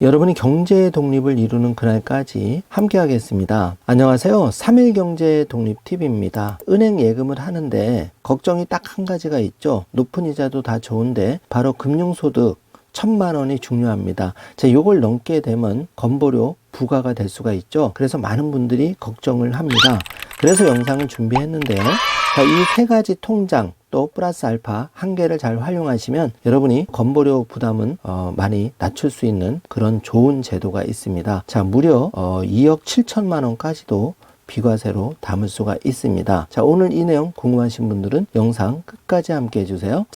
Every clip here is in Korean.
여러분이 경제 독립을 이루는 그날까지 함께 하겠습니다. 안녕하세요. 3일 경제 독립 TV입니다. 은행 예금을 하는데 걱정이 딱 한 가지가 있죠. 높은 이자도 다 좋은데 바로 금융소득 1,000만 원이 중요합니다. 요걸 넘게 되면 건보료 부과가 될 수가 있죠. 그래서 많은 분들이 걱정을 합니다. 그래서 영상을 준비했는데요. 이 세 가지 통장 또 플러스 알파 한 개를 잘 활용하시면 여러분이 건보료 부담은 많이 낮출 수 있는 그런 좋은 제도가 있습니다. 무려 2억 7천만 원까지도 비과세로 담을 수가 있습니다. 오늘 이 내용 궁금하신 분들은 영상 끝까지 함께 해주세요.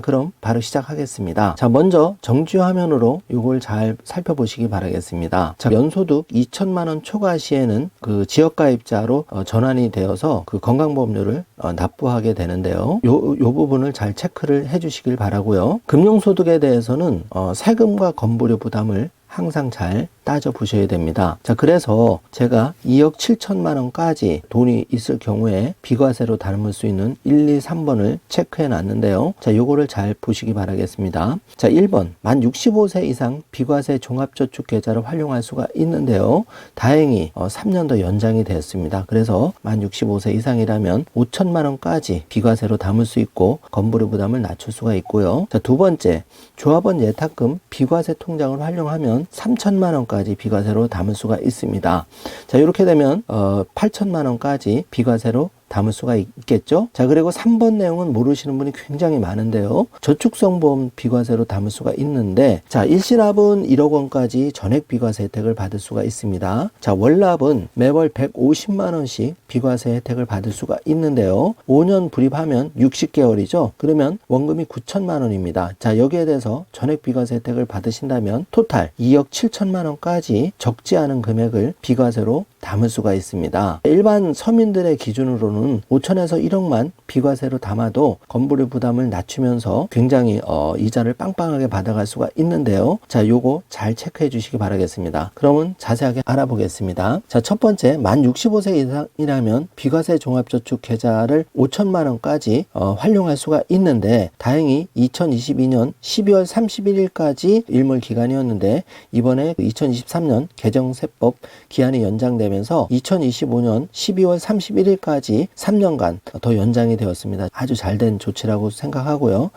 그럼 바로 시작하겠습니다. 먼저 정주 화면으로 이걸 잘 살펴보시기 바라겠습니다. 연소득 2천만 원 초과 시에는 그 지역가입자로 전환이 되어서 그 건강보험료를 납부하게 되는데요. 요 부분을 잘 체크를 해 주시길 바라고요. 금융소득에 대해서는 세금과 건보료 부담을 항상 잘 따져 보셔야 됩니다. 그래서 제가 2억 7천만 원까지 돈이 있을 경우에 비과세로 담을 수 있는 1, 2, 3번을 체크해 놨는데요. 요거를 잘 보시기 바라겠습니다. 1번 만 65세 이상 비과세 종합저축계좌를 활용할 수가 있는데요. 다행히 3년 더 연장이 되었습니다. 그래서 만 65세 이상이라면 5천만 원까지 비과세로 담을 수 있고 건보료 부담을 낮출 수가 있고요. 두 번째, 조합원 예탁금 비과세 통장을 활용하면 3천만 원까지 비과세로 담을 수가 있습니다. 이렇게 되면 8천만 원까지 비과세로 담을 수가 있겠죠. 그리고 3번 내용은 모르시는 분이 굉장히 많은데요. 저축성보험 비과세로 담을 수가 있는데 일시납은 1억 원까지 전액 비과세 혜택을 받을 수가 있습니다. 월납은 매월 150만 원씩 비과세 혜택을 받을 수가 있는데요. 5년 불입하면 60개월이죠. 그러면 원금이 9천만 원입니다. 여기에 대해서 전액 비과세 혜택을 받으신다면 토탈 2억 7천만 원까지 적지 않은 금액을 비과세로 담을 수가 있습니다. 일반 서민들의 기준으로는 5천에서 1억만 비과세로 담아도 건보료 부담을 낮추면서 굉장히 이자를 빵빵하게 받아갈 수가 있는데요. 요거 잘 체크해 주시기 바라겠습니다. 그러면 자세하게 알아보겠습니다. 첫 번째, 만 65세 이상이라면 비과세 종합저축 계좌를 5천만 원까지 활용할 수가 있는데 다행히 2022년 12월 31일까지 일몰 기간이었는데 이번에 2023년 개정세법 기한이 연장되면서 2025년 12월 31일까지 3년간 더 연장이 되었습니다. 아주 잘된 조치라고 생각하고요.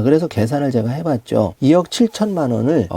그래서 계산을 제가 해봤죠. 2억 7천만 원을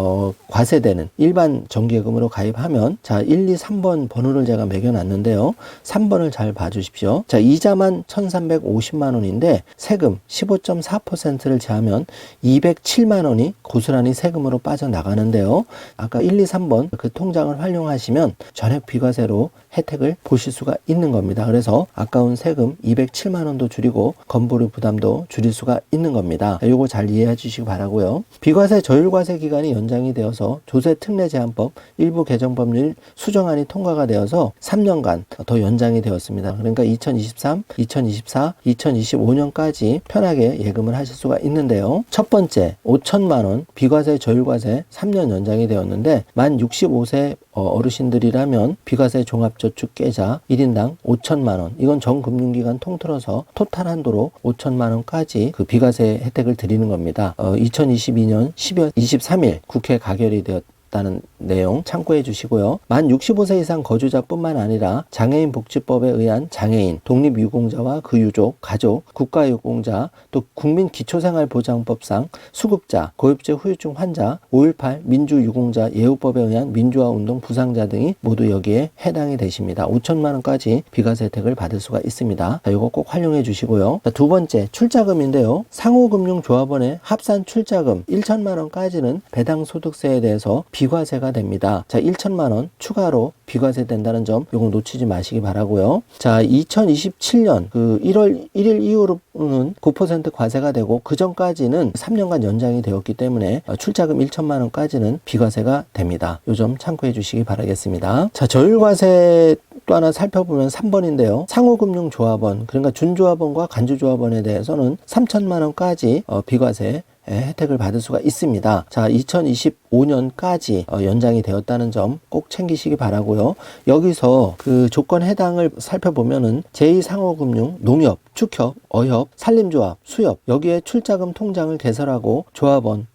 과세되는 일반 정기예금으로 가입하면 1, 2, 3번 번호를 제가 매겨놨는데요. 3번을 잘 봐주십시오. 이자만 1,350만 원인데 세금 15.4%를 제하면 207만 원이 고스란히 세금으로 빠져나가는데요. 아까 1, 2, 3번 그 통장을 활용하시면 전액 비과세로 혜택을 보실 수가 있는 겁니다. 그래서 아까운 세금 207만 원도 줄이고 건보료 부담도 줄일 수가 있는 겁니다. 요거 잘 이해해 주시기 바라고요. 비과세 저율과세 기간이 연장이 되어서 조세특례제한법 일부 개정법률 수정안이 통과가 되어서 3년간 더 연장이 되었습니다. 그러니까 2023, 2024, 2025년까지 편하게 예금을 하실 수가 있는데요. 첫 번째, 5천만 원 비과세 저율과세 3년 연장이 되었는데 만 65세 어르신들이라면 비과세 종합저축계좌 1인당 5천만 원, 이건 전 금융기관 통틀어서 토탈 한도로 5천만 원까지 그 비과세 혜택을 드리는 겁니다. 2022년 12월 23일 국회 가결이 되었다는 내용 참고해 주시고요. 만 65세 이상 거주자뿐만 아니라 장애인 복지법에 의한 장애인, 독립유공자와 그 유족, 가족, 국가유공자, 또 국민기초생활보장법상 수급자, 고엽제 후유증 환자, 5.18 민주유공자 예우법에 의한 민주화운동 부상자 등이 모두 여기에 해당이 되십니다. 5천만 원까지 비과세 혜택을 받을 수가 있습니다. 이거 꼭 활용해 주시고요. 두 번째, 출자금인데요. 상호금융조합원의 합산 출자금 1천만 원까지는 배당소득세에 대해서 비과세가 됩니다. 1천만 원 추가로 비과세 된다는 점 이건 놓치지 마시기 바라고요. 2027년 그 1월 1일 이후로는 9% 과세가 되고 그 전까지는 3년간 연장이 되었기 때문에 출자금 1천만 원까지는 비과세가 됩니다. 이 점 참고해 주시기 바라겠습니다. 저율과세 또 하나 살펴보면 3번인데요. 상호금융조합원, 그러니까 준조합원과 간주조합원에 대해서는 3천만 원까지 비과세 혜택을 받을 수가 있습니다. 자, 2025년까지 연장이 되었다는 점 꼭 챙기시기 바라고요. 여기서 그 조건 해당을 살펴보면은 제2상호금융, 농협, 축협, 어협, 산림조합, 수협 여기에 출자금 통장을 개설하고 조합원,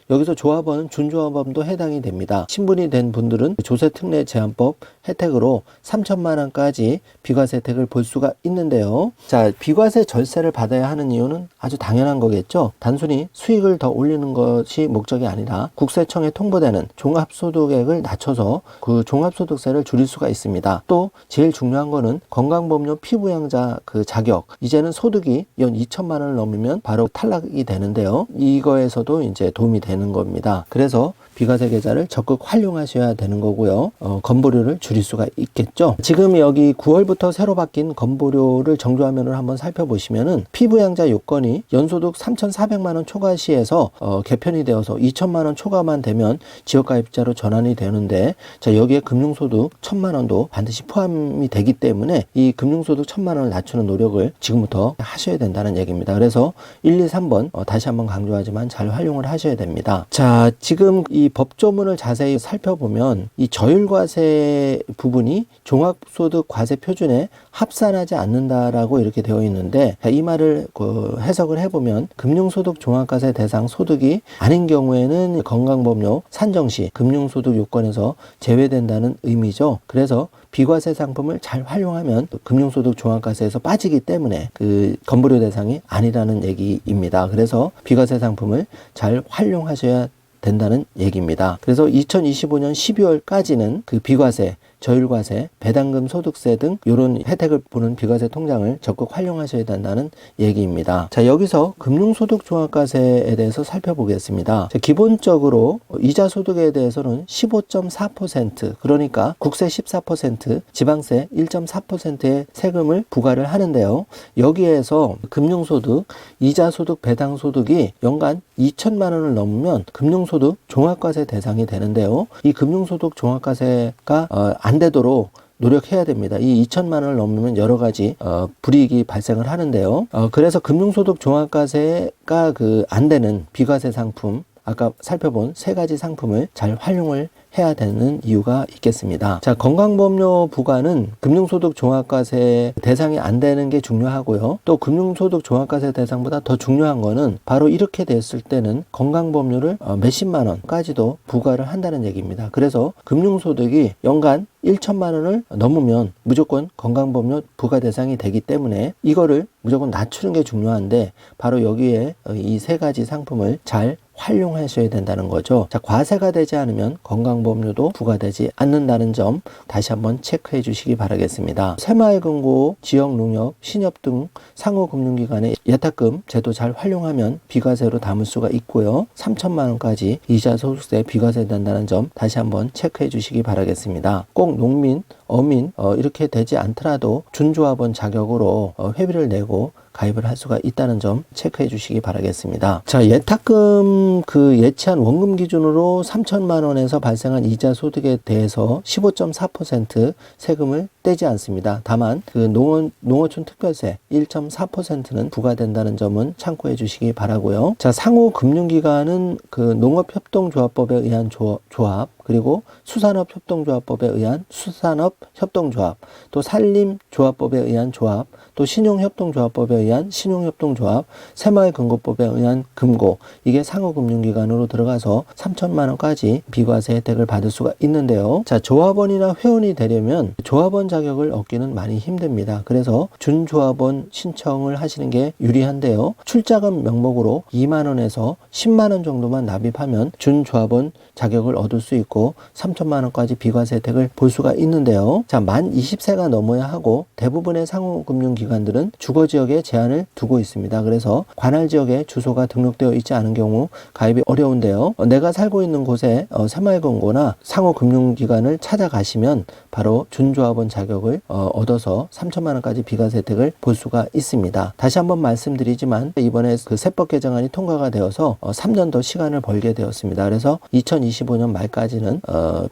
여기서 조합원은 준조합원도 해당이 됩니다. 신분이 된 분들은 조세특례제한법 혜택으로 3천만 원까지 비과세 혜택을 볼 수가 있는데요. 자, 비과세 절세를 받아야 하는 이유는 아주 당연한 거겠죠. 단순히 수익을 더 올리는 것이 목적이 아니라 국세청에 통보되는 종합소득액을 낮춰서 그 종합소득세를 줄일 수가 있습니다. 또 제일 중요한 거는 건강보험료 피부양자 그 자격, 이제는 소득이 연 2천만 원을 넘으면 바로 탈락이 되는데요. 이거에서도 이제 도움이 되는 겁니다. 그래서 비과세 계좌를 적극 활용하셔야 되는 거고요. 건보료를 줄일 수가 있겠죠. 지금 여기 9월부터 새로 바뀐 건보료를 정조화면을 한번 살펴보시면은 피부양자 요건이 연소득 3,400만 원 초과 시에서 개편이 되어서 2천만 원 초과만 되면 지역가입자로 전환이 되는데, 자, 여기에 금융소득 1,000만 원도 반드시 포함이 되기 때문에 이 금융소득 1,000만 원을 낮추는 노력을 지금부터 하셔야 된다는 얘기입니다. 그래서 1, 2, 3번 다시 한번 강조하지만 잘 활용을 하셔야 됩니다. 자, 지금 이 법조문을 자세히 살펴보면 이 저율과세 부분이 종합소득 과세 표준에 합산하지 않는다라고 이렇게 되어 있는데, 이 말을 해석을 해보면 금융소득 종합과세 대상 소득이 아닌 경우에는 건강보험료 산정 시 금융소득 요건에서 제외된다는 의미죠. 그래서 비과세 상품을 잘 활용하면 금융소득 종합과세에서 빠지기 때문에 그 건보료 대상이 아니라는 얘기입니다. 그래서 비과세 상품을 잘 활용하셔야 된다는 얘기입니다. 그래서 2025년 12월까지는 그 비과세, 저율과세, 배당금 소득세 등 이런 혜택을 보는 비과세 통장을 적극 활용하셔야 된다는 얘기입니다. 자, 여기서 금융소득 종합과세에 대해서 살펴보겠습니다. 자, 기본적으로 이자소득에 대해서는 15.4%, 그러니까 국세 14%, 지방세 1.4%의 세금을 부과를 하는데요. 여기에서 금융소득, 이자소득, 배당소득이 연간 2천만 원을 넘으면 금융소득 종합과세 대상이 되는데요. 이 금융소득 종합과세가 안 되도록 노력해야 됩니다. 이 2천만 원을 넘으면 여러 가지 불이익이 발생을 하는데요. 그래서 금융소득 종합과세가 안 되는 비과세 상품, 아까 살펴본 세 가지 상품을 잘 활용을 해야 되는 이유가 있겠습니다. 자, 건강보험료 부과는 금융소득 종합과세 대상이 안 되는 게 중요하고요. 또 금융소득 종합과세 대상보다 더 중요한 거는 바로 이렇게 됐을 때는 건강보험료를 몇십만 원까지도 부과를 한다는 얘기입니다. 그래서 금융소득이 연간 1천만 원을 넘으면 무조건 건강보험료 부과 대상이 되기 때문에 이거를 무조건 낮추는 게 중요한데, 바로 여기에 이 세 가지 상품을 잘 활용하셔야 된다는 거죠. 자, 과세가 되지 않으면 건강보험료도 부과되지 않는다는 점 다시 한번 체크해 주시기 바라겠습니다. 새마을금고, 지역농협, 신협 등 상호금융기관의 예탁금 제도 잘 활용하면 비과세로 담을 수가 있고요. 3천만 원까지 이자소득세 비과세 된다는 점 다시 한번 체크해 주시기 바라겠습니다. 꼭 농민, 어민 이렇게 되지 않더라도 준조합원 자격으로 회비를 내고 가입을 할 수가 있다는 점 체크해 주시기 바라겠습니다. 자, 예탁금 예치한 원금 기준으로 3천만 원에서 발생한 이자 소득에 대해서 15.4% 세금을 떼지 않습니다. 다만 농어촌 특별세 1.4%는 부과된다는 점은 참고해 주시기 바라고요. 자, 상호금융기관은 농업협동조합법에 의한 조합, 그리고 수산업협동조합법에 의한 수산업협동조합, 또 산림조합법에 의한 조합, 또 신용협동조합법에 의한 신용협동조합, 새마을금고법에 의한 금고, 이게 상호금융기관으로 들어가서 3천만 원까지 비과세 혜택을 받을 수가 있는데요. 자, 조합원이나 회원이 되려면 조합원 자격을 얻기는 많이 힘듭니다. 그래서 준조합원 신청을 하시는 게 유리한데요. 출자금 명목으로 2만 원에서 10만 원 정도만 납입하면 준조합원 자격을 얻을 수 있고 3천만 원까지 비과세 혜택을 볼 수가 있는데요. 자, 만 20세가 넘어야 하고 대부분의 상호금융기관들은 주거지역에 제한을 두고 있습니다. 그래서 관할 지역에 주소가 등록되어 있지 않은 경우 가입이 어려운데요. 내가 살고 있는 곳에 새마을금고나 상호금융기관을 찾아가시면 바로 준조합원 자격을 얻어서 3천만 원까지 비과세 혜택을 볼 수가 있습니다. 다시 한번 말씀드리지만 이번에 세법 개정안이 통과가 되어서 3년 더 시간을 벌게 되었습니다. 그래서 2025년 말까지는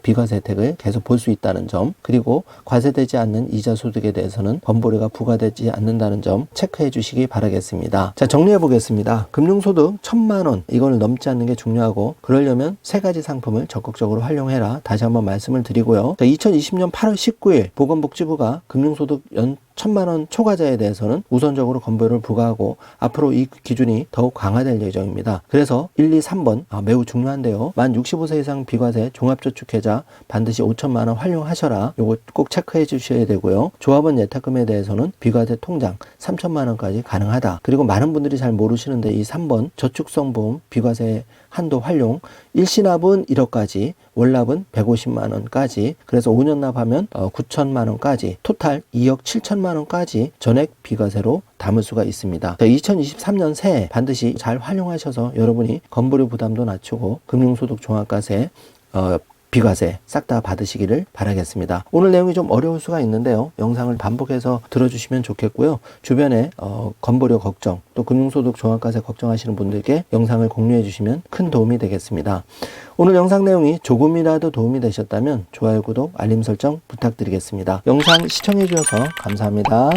비과세 혜택을 계속 볼 수 있다는 점, 그리고 과세되지 않는 이자 소득에 대해서는 건보료가 부과되지 받지 않는다는 점 체크해 주시기 바라겠습니다. 자, 정리해 보겠습니다. 금융소득 1,000만 원 이걸 넘지 않는 게 중요하고, 그러려면 세 가지 상품을 적극적으로 활용해라. 다시 한번 말씀을 드리고요. 자, 2020년 8월 19일 보건복지부가 금융소득 연 1,000만 원 초과자에 대해서는 우선적으로 건보료를 부과하고 앞으로 이 기준이 더욱 강화될 예정입니다. 그래서 1, 2, 3번 매우 중요한데요. 만 65세 이상 비과세 종합저축계좌 반드시 5,000만 원 활용하셔라. 요거 꼭 체크해 주셔야 되고요. 조합원 예탁금에 대해서는 비과세 통장 3,000만 원까지 가능하다. 그리고 많은 분들이 잘 모르시는데 이 3번 저축성 보험 비과세 한도 활용, 일시납은 1억까지, 월납은 150만 원까지, 그래서 5년 납하면 9천만 원까지, 토탈 2억 7천만 원까지 전액 비과세로 담을 수가 있습니다. 2023년 새해 반드시 잘 활용하셔서 여러분이 건보료 부담도 낮추고 금융소득 종합과세 비과세 싹 다 받으시기를 바라겠습니다. 오늘 내용이 좀 어려울 수가 있는데요. 영상을 반복해서 들어주시면 좋겠고요. 주변에 건보료 걱정, 또 금융소득 종합과세 걱정하시는 분들께 영상을 공유해 주시면 큰 도움이 되겠습니다. 오늘 영상 내용이 조금이라도 도움이 되셨다면 좋아요, 구독, 알림 설정 부탁드리겠습니다. 영상 시청해 주셔서 감사합니다.